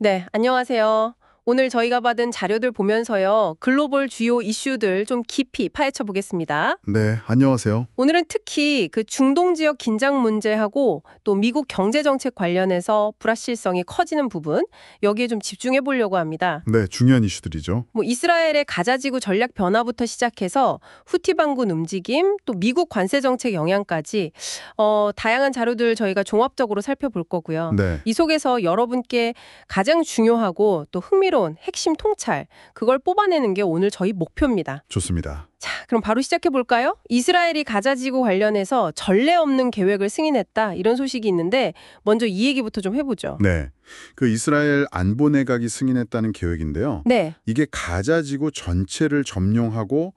네, 안녕하세요. 오늘 저희가 받은 자료들 보면서요, 글로벌 주요 이슈들 좀 깊이 파헤쳐 보겠습니다. 네, 안녕하세요. 오늘은 특히 그 중동 지역 긴장 문제하고 또 미국 경제 정책 관련해서 불확실성이 커지는 부분, 여기에 좀 집중해 보려고 합니다. 네, 중요한 이슈들이죠. 뭐 이스라엘의 가자지구 전략 변화부터 시작해서 후티 반군 움직임, 또 미국 관세 정책 영향까지 다양한 자료들 저희가 종합적으로 살펴볼 거고요. 네, 이 속에서 여러분께 가장 중요하고 또 흥미로운 핵심 통찰, 그걸 뽑아내는 게 오늘 저희 목표입니다. 좋습니다. 자, 그럼 바로 시작해 볼까요? 이스라엘이 가자지구 관련해서 전례 없는 계획을 승인했다, 이런 소식이 있는데 먼저 이 얘기부터 좀 해보죠. 네, 그 이스라엘 안보내각이 승인했다는 계획인데요. 네. 이게 가자지구 전체를 점령하고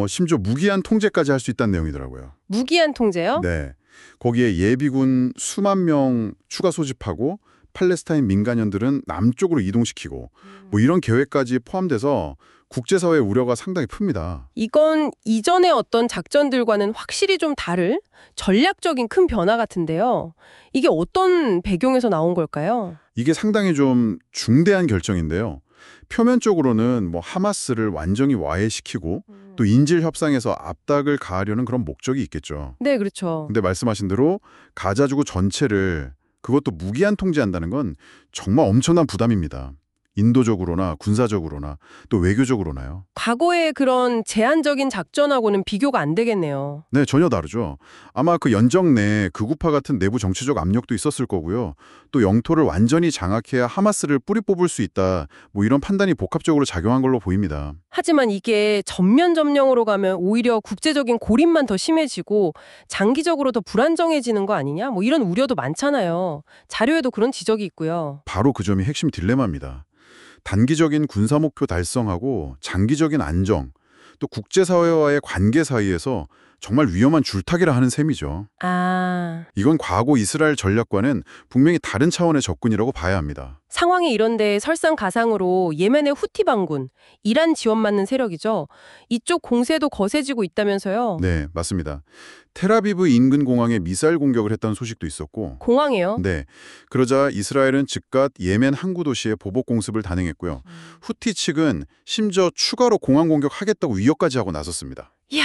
심지어 무기한 통제까지 할 수 있다는 내용이더라고요. 무기한 통제요? 네, 거기에 예비군 수만 명 추가 소집하고 팔레스타인 민간인들은 남쪽으로 이동시키고 뭐 이런 계획까지 포함돼서 국제사회의 우려가 상당히 큽니다. 이건 이전의 어떤 작전들과는 확실히 좀 다른 전략적인 큰 변화 같은데요. 이게 어떤 배경에서 나온 걸까요? 이게 상당히 좀 중대한 결정인데요. 표면적으로는 뭐 하마스를 완전히 와해시키고 또 인질 협상에서 압박을 가하려는 그런 목적이 있겠죠. 네, 그렇죠. 근데 말씀하신 대로 가자지구 전체를 그것도 무기한 통제한다는 건 정말 엄청난 부담입니다. 인도적으로나 군사적으로나 또 외교적으로나요. 과거의 그런 제한적인 작전하고는 비교가 안 되겠네요. 네, 전혀 다르죠. 아마 그 연정 내에 극우파 같은 내부 정치적 압력도 있었을 거고요. 또 영토를 완전히 장악해야 하마스를 뿌리 뽑을 수 있다. 뭐 이런 판단이 복합적으로 작용한 걸로 보입니다. 하지만 이게 전면 점령으로 가면 오히려 국제적인 고립만 더 심해지고 장기적으로 더 불안정해지는 거 아니냐? 뭐 이런 우려도 많잖아요. 자료에도 그런 지적이 있고요. 바로 그 점이 핵심 딜레마입니다. 단기적인 군사 목표 달성하고 장기적인 안정, 또 국제사회와의 관계 사이에서 정말 위험한 줄타기라 하는 셈이죠. 아, 이건 과거 이스라엘 전략과는 분명히 다른 차원의 접근이라고 봐야 합니다. 상황이 이런데 설상가상으로 예멘의 후티 반군, 이란 지원받는 세력이죠. 이쪽 공세도 거세지고 있다면서요. 네, 맞습니다. 텔아비브 인근 공항에 미사일 공격을 했다는 소식도 있었고, 공항에요. 네, 그러자 이스라엘은 즉각 예멘 항구 도시에 보복 공습을 단행했고요. 후티 측은 심지어 추가로 공항 공격하겠다고 위협까지 하고 나섰습니다. 이야,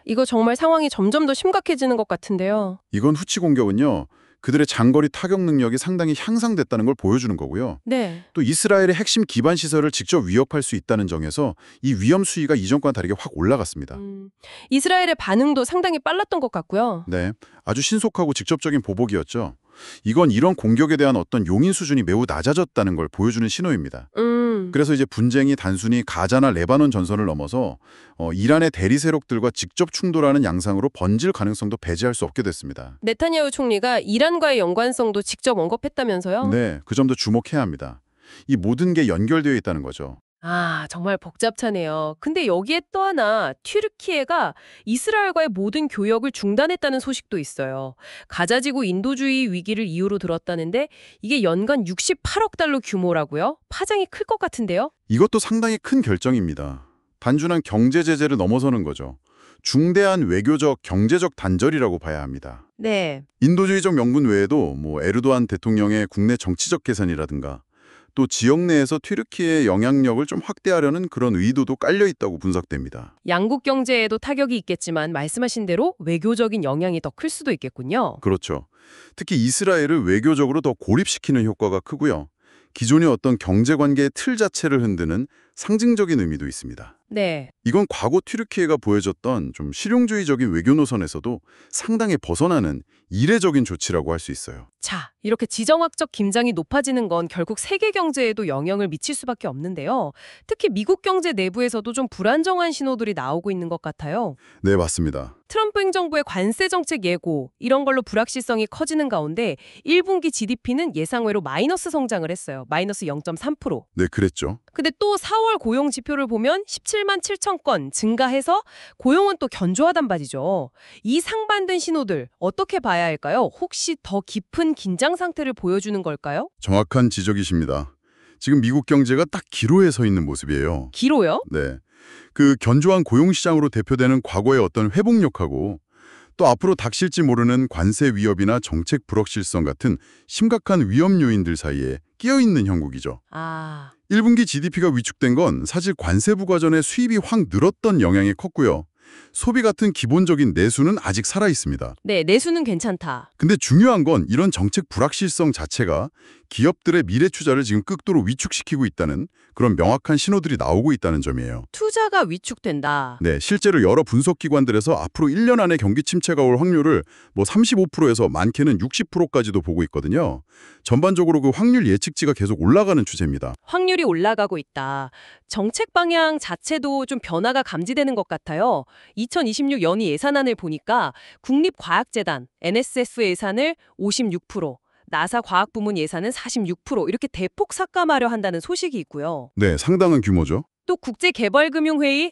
이거 정말 상황이 점점 더 심각해지는 것 같은데요. 이건 후치 공격은요, 그들의 장거리 타격 능력이 상당히 향상됐다는 걸 보여주는 거고요. 네. 또 이스라엘의 핵심 기반 시설을 직접 위협할 수 있다는 점에서 이 위험 수위가 이전과는 다르게 확 올라갔습니다. 이스라엘의 반응도 상당히 빨랐던 것 같고요. 네, 아주 신속하고 직접적인 보복이었죠. 이건 이런 공격에 대한 어떤 용인 수준이 매우 낮아졌다는 걸 보여주는 신호입니다. 그래서 이제 분쟁이 단순히 가자나 레바논 전선을 넘어서 이란의 대리 세력들과 직접 충돌하는 양상으로 번질 가능성도 배제할 수 없게 됐습니다. 네타냐후 총리가 이란과의 연관성도 직접 언급했다면서요? 네, 그 점도 주목해야 합니다. 이 모든 게 연결되어 있다는 거죠. 아, 정말 복잡하네요. 근데 여기에 또 하나 튀르키예가 이스라엘과의 모든 교역을 중단했다는 소식도 있어요. 가자지구 인도주의 위기를 이유로 들었다는데 이게 연간 68억 달러 규모라고요? 파장이 클 것 같은데요? 이것도 상당히 큰 결정입니다. 단순한 경제 제재를 넘어서는 거죠. 중대한 외교적, 경제적 단절이라고 봐야 합니다. 네. 인도주의적 명분 외에도 뭐 에르도안 대통령의 국내 정치적 계산이라든가 또 지역 내에서 튀르키예의 영향력을 좀 확대하려는 그런 의도도 깔려 있다고 분석됩니다. 양국 경제에도 타격이 있겠지만 말씀하신 대로 외교적인 영향이 더 클 수도 있겠군요. 그렇죠. 특히 이스라엘을 외교적으로 더 고립시키는 효과가 크고요. 기존의 어떤 경제관계의 틀 자체를 흔드는 상징적인 의미도 있습니다. 네. 이건 과거 튀르키예가 보여줬던 좀 실용주의적인 외교 노선에서도 상당히 벗어나는 이례적인 조치라고 할 수 있어요. 자, 이렇게 지정학적 긴장이 높아지는 건 결국 세계 경제에도 영향을 미칠 수밖에 없는데요. 특히 미국 경제 내부에서도 좀 불안정한 신호들이 나오고 있는 것 같아요. 네, 맞습니다. 트럼프 행정부의 관세 정책 예고, 이런 걸로 불확실성이 커지는 가운데 1분기 GDP는 예상외로 마이너스 성장을 했어요. 마이너스 0.3%. 네, 그랬죠. 근데 또 4월 고용 지표를 보면 17만 7천 건 증가해서 고용은 또 견조하단 말이죠. 이 상반된 신호들 어떻게 봐야 할까요? 혹시 더 깊은 긴장 상태를 보여주는 걸까요? 정확한 지적이십니다. 지금 미국 경제가 딱 기로에 서 있는 모습이에요. 기로요? 네. 그 견조한 고용시장으로 대표되는 과거의 어떤 회복력하고 또 앞으로 닥칠지 모르는 관세 위협이나 정책 불확실성 같은 심각한 위험 요인들 사이에 끼어있는 형국이죠. 아, 1분기 GDP가 위축된 건 사실 관세 부과전에 수입이 확 늘었던 영향이 컸고요. 소비 같은 기본적인 내수는 아직 살아있습니다. 네, 내수는 괜찮다. 근데 중요한 건 이런 정책 불확실성 자체가 기업들의 미래 투자를 지금 극도로 위축시키고 있다는 그런 명확한 신호들이 나오고 있다는 점이에요. 투자가 위축된다. 네, 실제로 여러 분석기관들에서 앞으로 1년 안에 경기 침체가 올 확률을 35%에서 많게는 60%까지도 보고 있거든요. 전반적으로 그 확률 예측치가 계속 올라가는 추세입니다. 확률이 올라가고 있다. 정책 방향 자체도 좀 변화가 감지되는 것 같아요. 2026 연희 예산안을 보니까 국립과학재단, NSF 예산을 56%, 나사 과학부문 예산은 46% 이렇게 대폭 삭감하려 한다는 소식이 있고요. 네, 상당한 규모죠. 또 국제개발금융회의